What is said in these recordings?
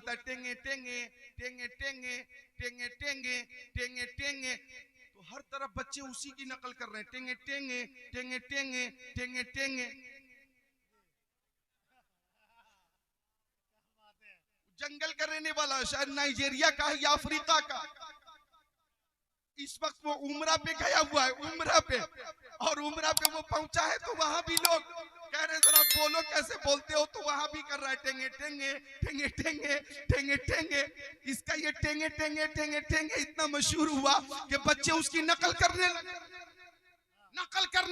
करता है टेंगे टेंगे टेंगे टेंगे टेंगे टेंगे टेंगे टेंगे, तो हर तरफ बच्चे उसी की नकल कर रहे हैं, टेंगे टेंगे टेंगे टेंगे टेंगे टेंगे। जंगल का रहने वाला, शायद नाइजीरिया का है या अफ्रीका का, इस वक्त वो उम्रा पे गया हुआ है, उम्रा पे, और उम्रा पे वो पहुंचा है तो वहां भी लोग कह रहे जरा बोलो कैसे बोलते हो, तो वहां भी कर रहा है टेंगे टेंगे टेंगे टेंगे टेंगे टेंगे। इसका ये टेंगे टेंगे टेंगे टेंगे इतना मशहूर हुआ कि बच्चे उसकी नकल करने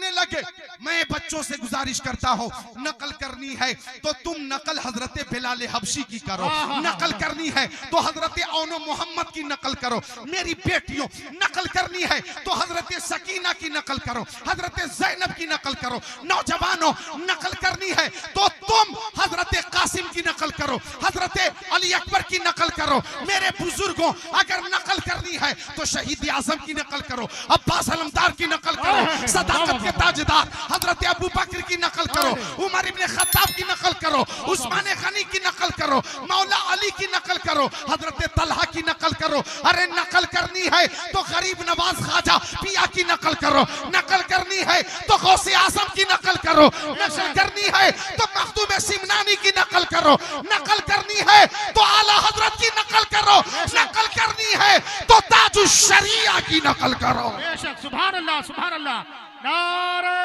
लगे। मैं बच्चों से गुजारिश करता हूँ, नकल करनी है तो तुम नकल हजरत बिलाल हबशी की करो, नकल करनी है तो हजरत औनो मोहम्मद की नकल करो। मेरी बेटियों, नकल करनी है तो हजरत सकीना की नकल करो, हजरत जैनब की नकल करो। नौजवानों, नकल करनी है तो तुम हजरत कासिम की नकल करो, हजरत अली अकबर की नकल करो। मेरे बुजुर्गों, अगर नकल करनी है तो शहीद आजम की नकल करो, अब्बास अलमदार की नकल करो, सदाकत के ताजदार हजरत अबू बकर की नकल करो, उमर इब्ने खत्ताब की नकल करो, उस्मान गनी की नकल करो, मौला अली की नकल करो, हजरत तलहा की नकल करो। अरे नकल करनी है तो गरीब नवाज ख्वाजा पिया की नकल करो, नकल करनी है तो गौसे आजम की नकल करो, नकल करनी है तो मखदूम सिमनानी की नकल करो, नकल करनी है तो आला हजरत की नकल करो, नकल करनी है तो ताजुश शरिया की नकल करो। बेशक, सुभान अल्लाह, सुभान अल्लाह। नारे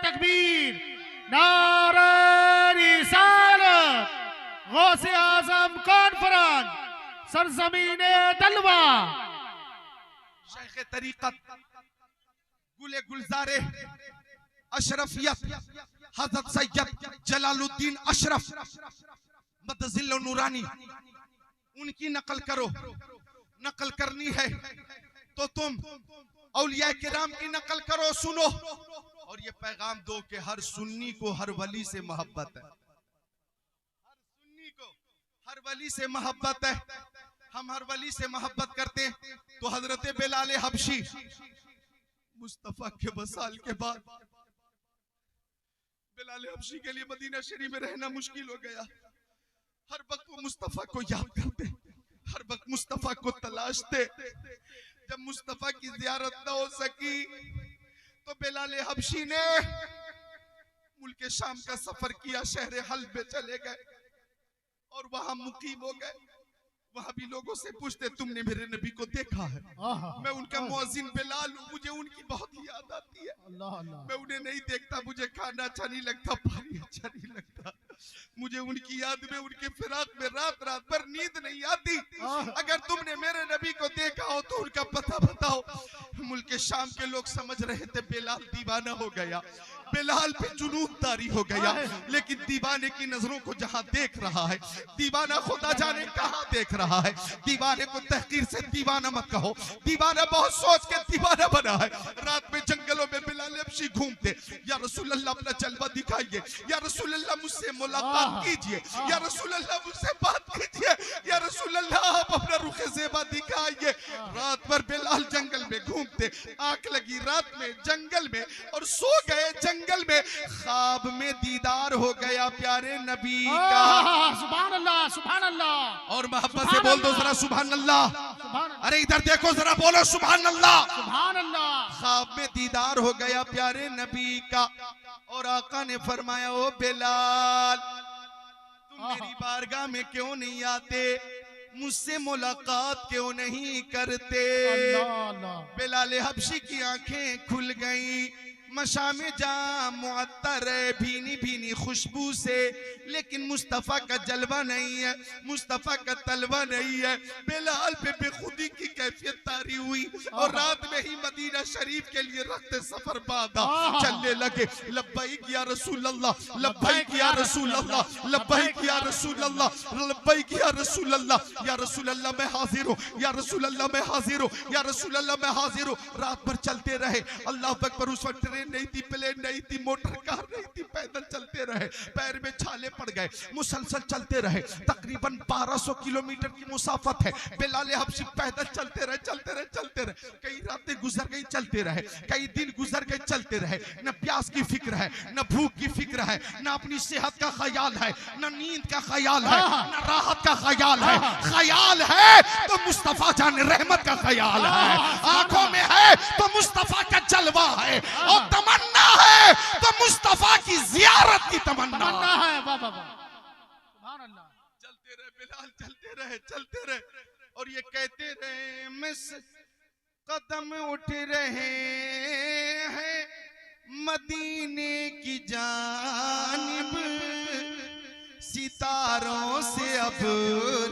तकबीर, नारे रिसालत, गौसे आजम कॉन्फ्रेंस, सरजमीने दलवा, शेख तरीकत गुले गुलजारे अशरफियत हजरत सैयद जलालुद्दीन अशरफ मदजिल नूरानी, उनकी नकल करो। नकल करनी है तो तुम औलिया किराम की नकल करो। सुनो और ये पैगाम दो कि हर सुन्नी को हर वली से मोहब्बत है, हर सुन्नी को हर वली से मोहब्बत है। हम हर वली से मोहब्बत करते हैं तो हजरत बिलाल हबशी मुस्तफा के वसाल के बाद बिलाल हबशी के लिए मदीना शरीफ में रहना मुश्किल हो गया। हर वक्त वो मुस्तफा को याद करते, हर वक्त मुस्तफा को तलाशते। जब मुस्तफा की जियारत न हो सकी तो बिलाल हबशी ने मुल्क शाम का सफर किया, शहर हल्ब में चले गए और वहां मुकीम हो गए। वहां भी लोगों से पूछते तुमने मेरे नबी को देखा है? मैं उनका मुअज्जिन बिलाल हूं, मुझे उनकी बहुत याद आती है। मैं उन्हें नहीं देखता, मुझे खाना अच्छा नहीं लगता, पानी अच्छा नहीं लगता, मुझे उनकी याद में, उनके फिराक में रात रात भर नींद नहीं आती। अगर तुमने मेरे नबी को देखा हो तो उनका पता बताओ। मुल्क शाम के लोग समझ रहे थे बिलाल दीवाना हो गया, बिलाल पे जुनून तारी हो गया, लेकिन दीवाने की नजरों को जहां देख रहा है, दीवाना खुदा जाने कहां देख रहा है। दीवाने को तहकीर से दीवाना मत कहो, दीवाना बहुत सोच के दीवाना बना है। रात में जंगलों में बिलाल हबशी घूमते, या रसूल अल्लाह अपना जलवा दिखाइए, या रसूल अल्लाह मुझसे मुलाकात कीजिए, या रसूल अल्लाह मुझसे बात कीजिए, या रसूल अल्लाह आप अपना रुखे ज़ेबा दिखाइए। रात भर बिलाल जंगल में घूमते, आंख लगी रात में जंगल में और सो गए जंगल में। ख्वाब में दीदार हो गया प्यारे नबी का। सुभान अल्लाह, सुभान अल्लाह। और मोहब्बत से बोल दो जरा सुभान अल्लाह। अरे इधर देखो जरा, बोलो सुभान अल्लाह, सुभान अल्लाह। ख्वाब में दीदार हो गया प्यारे नबी का और आका ने फरमाया ओ बिलाल तुम मेरी बारगाह में क्यों नहीं आते, मुझसे मुलाकात क्यों नहीं करते। बिलाल हबशी की आंखें खुल गईं, मशामे जाम मुअत्तर भीनी भीनी खुशबू से, लेकिन मुस्तफ़ा का जलवा नहीं है, मुस्तफ़ा का तलवा नहीं है। बिलाल पे बेखुदी की कैफियत तारी हुई और रात में ही मदीना शरीफ के लिए रखते सफर बांधा, चलने लगे। लब्बैक या रसूल अल्लाह, लब्बैक या रसूल अल्लाह, लब्बैक या रसूल अल्लाह, लब्बैक या रसूल अल्लाह, या रसूल अल्लाह मैं हाजिर हूँ, या रसूल अल्लाह मैं हाजिर हूँ, या रसूल अल्लाह मैं हाजिर हूँ। रात भर चलते रहे। अल्लाह अकबर। उस वक्त ट्रेन नहीं थी, प्लेन नहीं थी, मोटर कार नहीं थी, पैदल चलते रहे, पैर में छाले पड़ गए, मुसलसल चलते रहे। तकरीबन 1200 किलोमीटर की मुसाफत है। बिलाल हबशी पैदल चलते रहे, चलते रहे, चलते रहे। कई रातें गुजर गई, चलते रहे, कई दिन गुजर गए, चलते रहे। न प्यास की फिक्र है, न भूख की फिक्र है, न अपनी सेहत का ख्याल है, न नींद का ख्याल है, न राहत का ख्याल है। ख्याल है तो मुस्तफा जान रहमत का ख्याल है, आंखों में है तो मुस्तफा का जलवा है, और तमन्ना है तो मुस्तफा की जियारत की तमन्ना है। वाह वाह वाह, सुभान अल्लाह। चलते रहे बिलाल, चलते रहे, चलते रहे, और ये कहते रहे मिस कदम उठ रहे हैं मदीने की जानिब, सितारों से अब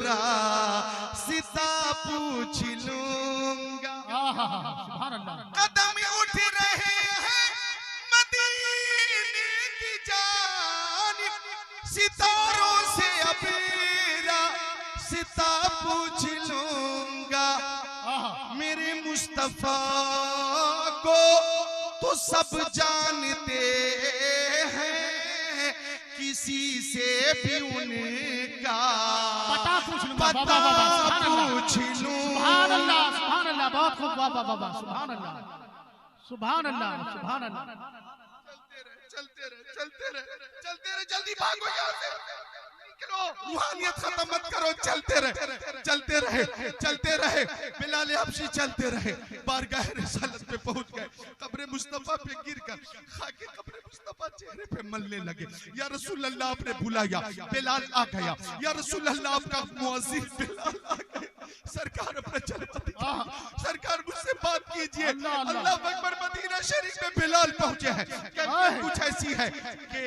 रास्ता पूछ लूंगा। सुभान अल्लाह। कदम उठ रहे हैं मदीने की जानिब, सितारों से अब रास्ता पूछ लूंगा। मेरे मुस्तफा को तो सब जानते हैं, किसी से भी उनका पता पूछ लूंगा। पता पूछ लूं। सुभान अल्लाह, सुभान अल्लाह, बहुत खूब। वाह वाह वाह, सुभान अल्लाह, सुभान अल्लाह, सुभान अल्लाह। चलते रहे, चलते रहे, चलते रहे, चलते रहे, जल्दी भागो यहाँ से, निकलो, रूहानियत खत्म मत करो। चलते रहे, चलते रहे, चलते रहे। बिलाल हबशी चलते रहे, बारगाह रिसालत पे पहुंच गए। कब्र मुस्तफा पे गिर कर खाके कब्र मुस्तफा चेहरे पे मलने लगे। या रसूल अल्लाह, आपने बुलाया, बिलाल आ गया। या रसूल अल्लाह, आपका मुअज्जिन बिलाल आ गया। सरकार अपना जलवा दिखाइए, सरकार मुझसे बात कीजिए। अल्लाह अकबर। मदीना शरीफ में बिलाल पहुंचे हैं। कुछ ऐसी है कि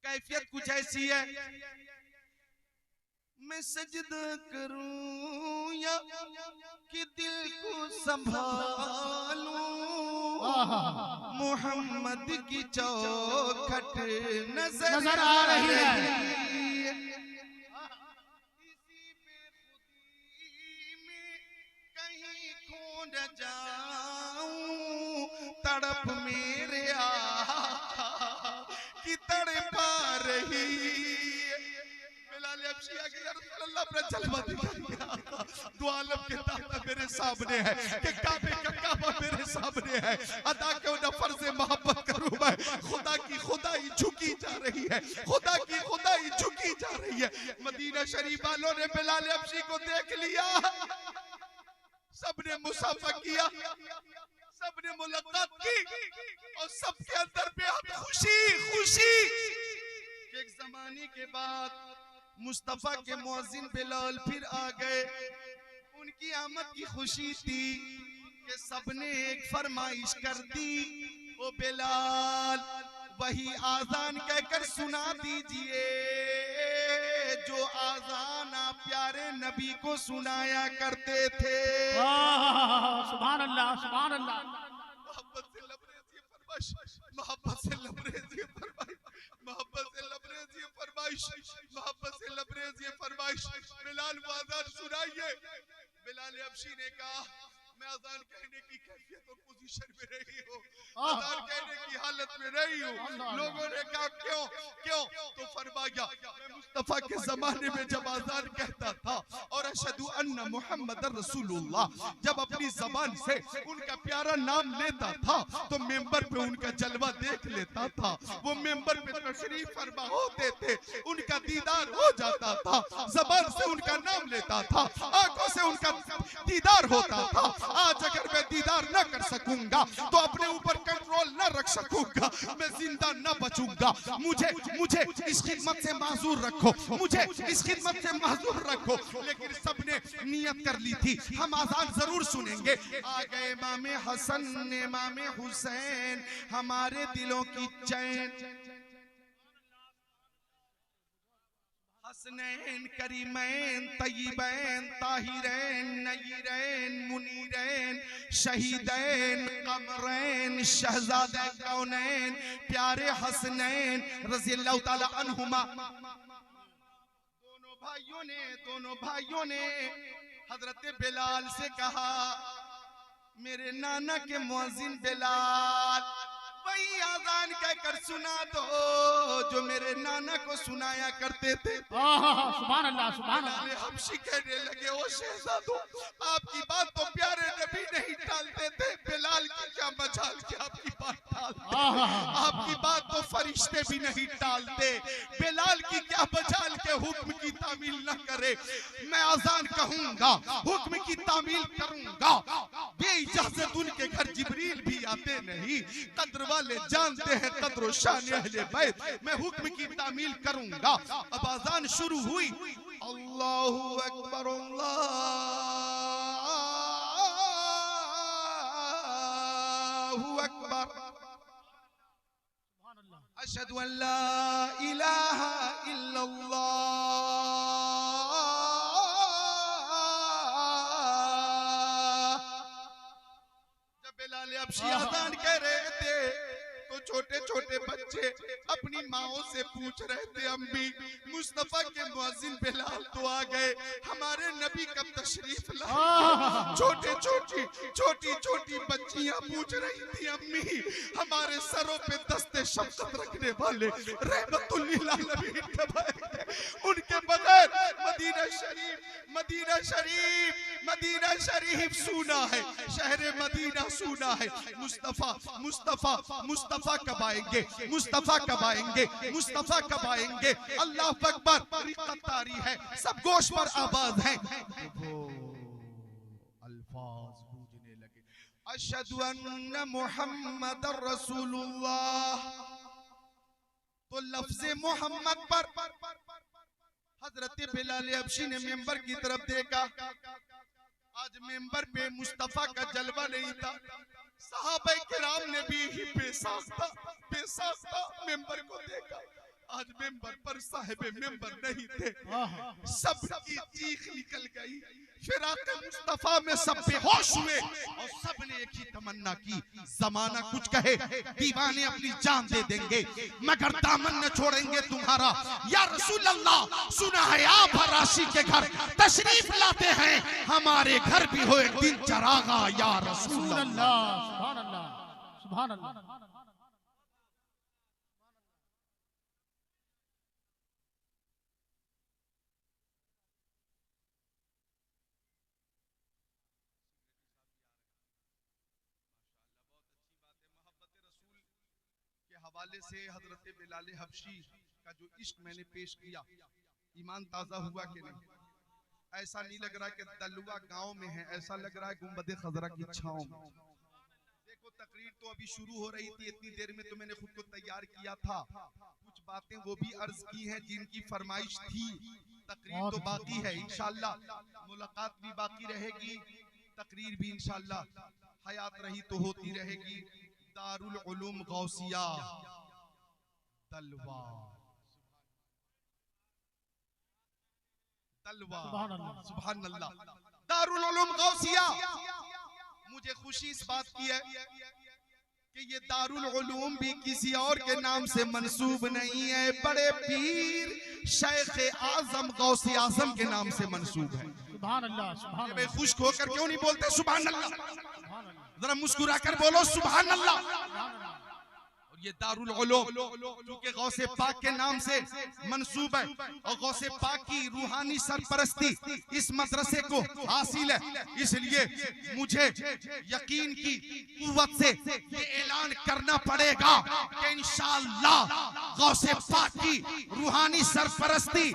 कैफियत कुछ ऐसी है, मैं सजदा करूं या कि दिल को संभालूं, मोहम्मद की चौखट नजर आ रही है। इसी बेखुदी में कहीं खो न जाऊं, तड़प मेरे की तड़पा रही। बिलाल हबशी आ गया, रसूल अल्लाह अपना जलवा दिखाइए। दो आलम के ताक़ा मेरे सामने है, कि काबे का काबा मेरे सामने है। अदा क्यों न फर्ज़ मोहब्बत करूं मैं। खुदा की खुदाई झुकी जा रही है, खुदा की खुदाई झुकी जा रही है। मदीना शरीफ वालों ने बिलाल हबशी को देख लिया, सबने मुसाफा किया, सबने मुलाकात की, और सबके अंदर बेहद खुशी खुशी। एक जमाने के बाद मुस्तफा के मुअज्जिन बिलाल फिर आ गए। उनकी आमद की खुशी थी कि सबने एक फरमाइश कर दी, ओ बिलाल वही आजान कहकर सुना दीजिए जो आजान आप प्यारे नबी को सुनाया करते थे। सुभान अल्लाह, सुभान अल्लाह। मोहब्बत से लबरेज ये फरमाइश, मोहब्बत से लबरेज ये फरमाइश, मोहब्बत से लबरेज ये फरमाइश, मोहब्बत से लबरेज ये फरमाइश। बिलाल वो आजान सुनाइए। बिलाल हबशी ने कहा, मैं अजान कहने की कैफियत और पोजीशन में रही हूँ, अजान कहने की हालत में रही हूँ। लोगों ने कहा क्यों क्यों, तो फरमाया मैं मुस्तफा के जमाने में जब अजान कहता था और अशहदु अन्ना मुहम्मद रसूलुल्लाह जब अपनी जबान से उनका प्यारा नाम लेता था, तो मेंबर पे उनका जलवा देख लेता था। वो मेंबर पे तशरीफ फरमा होते थे, उनका दीदार हो जाता था। जबान से उनका नाम लेता था, आंखों से उनका दीदार होता था। आज अगर मैं दीदार न कर सकूंगा तो अपने ऊपर कंट्रोल न रख सकूंगा, मैं जिंदा न बचूंगा। मुझे मुझे इस खिदमत से माजूर रखो, मुझे इस खिदमत से माजूर रखो। लेकिन सबने नियत कर ली थी, हम आजान जरूर सुनेंगे। आ गए इमाम हसन, इमाम हुसैन, हमारे दिलों की चैन। हसनैन, करीमैन, तय्यबैन, ताहिरैन, नय्यरैन, मुनीरैन, शहीदैन, कमरैन, शहजादे कौनैन, प्यारे हसनैन रज़ियल्लाहु ताला अन्हुमा। दोनों भाइयों ने हजरत बिलाल से कहा, मेरे नाना के मुअज्जिन बिलाल वही आजान कहकर सुना दो जो मेरे नाना को सुनाया करते थे। सुभान अल्लाह सुभान अल्लाह। हबशी कहने लगे ओ शहजादो आपकी बात तो प्यारे नबी नहीं टालते थे, बिलाल की क्या मजाल कि आपकी बात टालते, आपकी बात तो फरिश्ते भी नहीं टालते, बिलाल की क्या मजाल के हुक्म की तामील न करे। मैं आजान कहूंगा हुक्म की तामील करूंगा, बेइजाजत उनके घर जिब्रील भी आते नहीं। कद्र वाले जानते हैं कद्र शान अहले बैत, मैं हुक्म की तामील करूंगा। अब आजान शुरू हुई, अल्लाहु अकबर अल्लाहु अकबर, अशहदु अल्ला इलाहा इल्लल्लाह। जब बिलाल हबशी आजान कह रहे थे तो छोटे छोटे बच्चे अपनी माओं से पूछ रहे थे अम्मी मुस्तफा के मुअज्जिन बिलाल तो आ गए, हमारे नबी कब तशरीफ लाए। छोटे छोटी छोटी छोटी बच्चियां पूछ रही थी अम्मी हमारे सरों पे दस्ते शफ़क़त रखने वाले रहमतुल लिल आलमीन कब आएंगे, उनके बगैर मदीना शरीफ मदीना शरीफ मदीना शरीफ सूना है, शहर मदीना सूना है। मुस्तफा मुस्तफा मुस्तफा कब आएंगे, मुस्तफा कब आएंगे, मुस्तफा कब आएंगे। अल्लाह अकबर, रिक़त तारी है, सब गोश पर आवाज है, वो अल्फाज गूंजने लगे, अशहदु अन्ना मुहम्मदर रसूलुल्लाह। तो लफ्ज़े मोहम्मद पर हजरत बिलाल हबशी ने मेंबर की तरफ देखा। आज मेंबर पे मुस्तफा का जलवा नहीं था, सहाबा किराम ने भी ही बेसाख्ता मेंबर को देखा। आज मेंबर पर साहिब मेंबर नहीं थे, सबकी चीख निकल गई। फिराक़े मुस्तफा में सब बेहोश हुए और सब ने एक ही तमन्ना की, जमाना कुछ कहे दीवाने अपनी जान दे देंगे मगर दामन न छोड़ेंगे तुम्हारा। या रसूल अल्लाह, सुना है आप हराशी के घर तशरीफ लाते हैं, हमारे घर भी हो एक दिन चरागा। या रसूल अल्लाह, सुभान अल्लाह सुभान अल्लाह। हवाले से हजरत बिलाल हबशी का जो इश्क मैंने पेश किया, ईमान ताजा हुआ कि नहीं? ऐसा नहीं लग रहा कि दलवा गांव में है, ऐसा लग रहा है गुंबद खजरा की छांव में। देखो तकरीर तो अभी शुरू हो रही थी, इतनी देर में तो मैंने खुद को तैयार किया था, कुछ बातें वो भी अर्ज की हैं जिनकी फरमाइश थी। तकरीर तो बाकी है, इंशाअल्लाह मुलाकात भी बाकी रहेगी, तकरीर भी इंशाअल्लाह हयात रही तो होती रहेगी। दारुल उलूम गौसिया तलवा तलवा, सुभान अल्लाह, दारुल उलूम गौसिया। मुझे खुशी इस बात की है कि ये दारुल उलूम भी किसी और के नाम से मंसूब नहीं है, बड़े पीर शेख आजम गौसे आजम के नाम से मंसूब है। सुभान अल्लाह सुभान अल्लाह। खुश होकर क्यों नहीं बोलते सुभान अल्लाह? जरा मुस्कुरा कर बोलो सुभान अल्लाह। और ये दारुल उलूम क्योंकि गौसे पाक के नाम से मंसूब है और गौसे पाक की रूहानी सरपरस्ती इस मदरसे को हासिल है, इसलिए मुझे यकीन की कुव्वत से ये ऐलान करना पड़ेगा कि इंशाअल्लाह गौसे पाक की रूहानी सरपरस्ती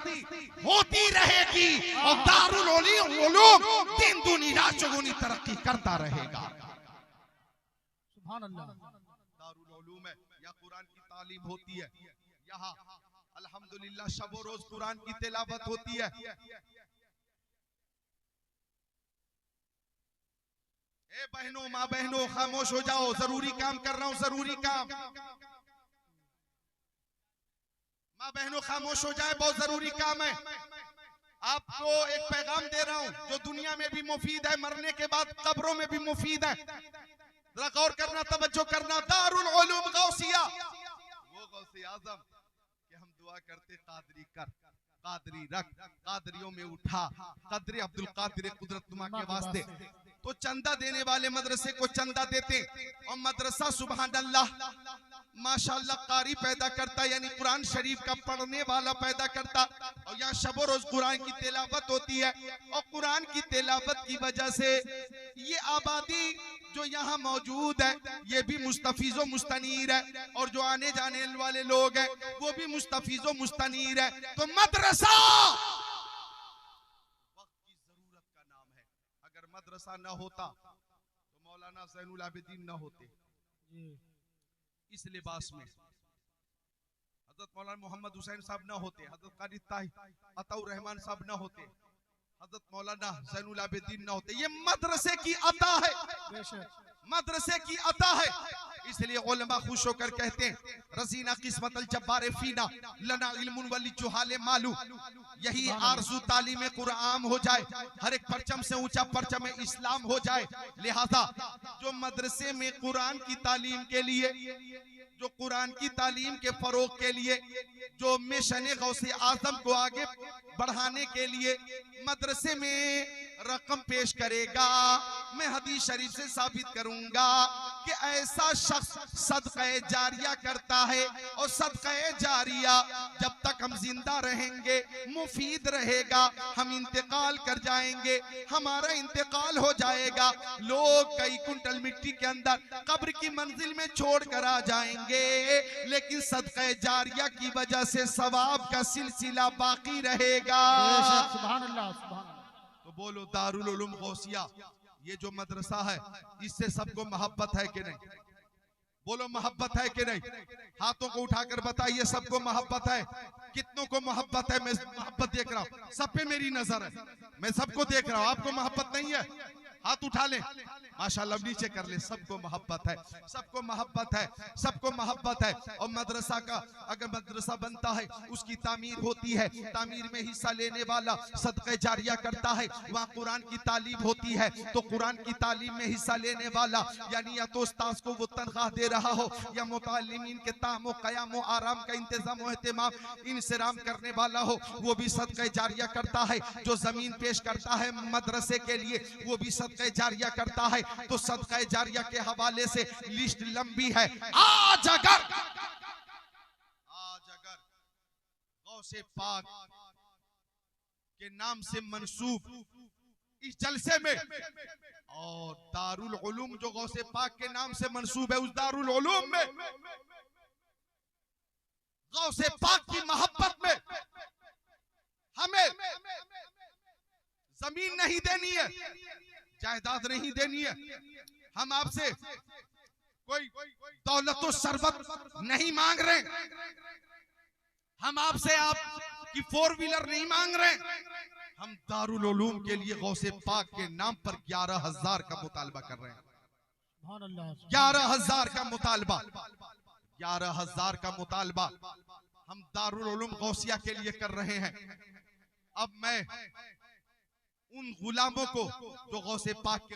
होती रहेगी और दारुल उलूम दिन दूनी रात चौगुनी तरक्की करता रहेगा। दारुल उलूम है, यहाँ कुरान की तालीम होती है, यहाँ अल्हम्दुलिल्लाह शबो रोज कुरान की तिलावत होती है। ए बहनों, माँ बहनों, खामोश हो जाओ, जरूरी काम कर रहा हूँ, जरूरी काम। माँ बहनों खामोश हो जाए, बहुत जरूरी काम है। आपको एक पैगाम दे रहा हूँ जो दुनिया में भी मुफीद है, मरने के बाद कब्रों में भी मुफीद है। जरा गौर करना, तवज्जो करना। दारुल उलूम गौसिया, वो गौसे आजम कि हम दुआ करते कादरी कर, कादरी रख, कादरियों में उठा, कदरे अब्दुल कादिर कुदरत नुमा के वास्ते। तो चंदा देने वाले मदरसे को चंदा देते और मदरसा सुभान अल्लाह माशाअल्लाह कारी पैदा करता, यानी कुरान शरीफ का पढ़ने वाला पैदा करता। और यहाँ शब रोज कुरान की तिलावत होती है और कुरान की तिलावत की वजह से ये आबादी जो यहाँ मौजूद है ये भी मुस्तफीज़ो मुस्तनीर है, और जो आने जाने वाले लोग हैं वो भी मुस्तफीज़ो मुस्तनीर है। तो मदरसा वक्त की जरूरत का नाम है। अगर मदरसा न होता तो मौलाना ज़ैनुल आबिदीन न होते। इस लिबास में हजरत मौलाना मोहम्मद हुसैन साहब न होते, हजरत कारी अताउर रहमान साहब न होते, हजरत मौलाना ज़ैनुल आबिदीन न होते। ये मदरसे की अता है, मदरसे की अता है। इसलिए उलमा खुश होकर कहते हैं रजीना किस्मत अल जब्बार फीना लना इल्मुन वली जुहाले मालू। यही आरज़ू तालीम कुरान हो जाए, हर एक परचम से ऊंचा परचम इस्लाम हो जाए। लिहाजा जो मदरसे में कुरान की तालीम के लिए, जो कुरान की तालीम के फरोग के लिए, जो मिशन गौसे आजम को आगे बढ़ाने के लिए मदरसे में रकम पेश करेगा, मैं हदीस शरीफ से साबित करूंगा कि ऐसा शख्स सदक़े जारिया करता है, और सदक़े जारिया जब तक हम जिंदा रहेंगे मुफीद रहेगा। हम इंतकाल कर जाएंगे, हमारा इंतकाल हो जाएगा, लोग कई कुंटल मिट्टी के अंदर कब्र की मंजिल में छोड़ कर आ जाएंगे, लेकिन सदक़े जारिया की वजह से सवाब का सिलसिला बाकी रहेगा। सुभान अल्लाह, सुभान अल्लाह। तो बोलो दारुल उलूम गौसिया, ये जो मदरसा है इससे सबको मोहब्बत है कि नहीं? बोलो मोहब्बत है कि नहीं? हाथों को उठाकर बताइए सबको मोहब्बत है? कितनों को मोहब्बत है? मैं मोहब्बत देख रहा हूँ, सब पे मेरी नजर है, मैं सबको देख रहा हूँ। आपको मोहब्बत नहीं है? हाथ उठा ले, माशाअल्लाह नीचे कर ले। सबको मोहब्बत है, सबको मोहब्बत है, सबको मोहब्बत है। और मदरसा का अगर मदरसा बनता है उसकी तामीर होती है, तामीर में हिस्सा लेने वाला सदक़े जारिया करता है, वहाँ कुरान की तालीम होती है, तो कुरान की तालीम में हिस्सा लेने वाला यानी या तो उस्ताद को वो तनख्वाह दे रहा हो या मुतालिमीन के तामो क़यामो आराम का इंतजाम और एहतमाम इंसराम करने वाला हो, वो भी सदक़े जारिया करता है। जो जमीन पेश करता है मदरसे के लिए वो भी सदक़े जारिया करता है। तो सदक़े जारिया के हवाले से लिस्ट लंबी है। आज अगर गौसे पाक के नाम से मंसूब इस जलसे में, और दारुल उलूम जो गौसे पाक के नाम से मंसूब है, उस दारुल उलूम में गौसे पाक की मोहब्बत में हमें जमीन नहीं देनी है, जायदाद नहीं देनी है। हम आपसे कोई दौलत और शरबत नहीं मांग रहे, हम आपसे आपकी 4 व्हीलर नहीं मांग रहे। हम दारुल उलूम के लिए गौसे पाक के नाम पर 11,000 का मुतालबा कर रहे हैं। 11,000 का मुतालबा, 11,000 का मुतालबा हम दारुल उलूम गौसिया के लिए कर रहे हैं। अब मैं उन गुलामों को जो गौसे पाक के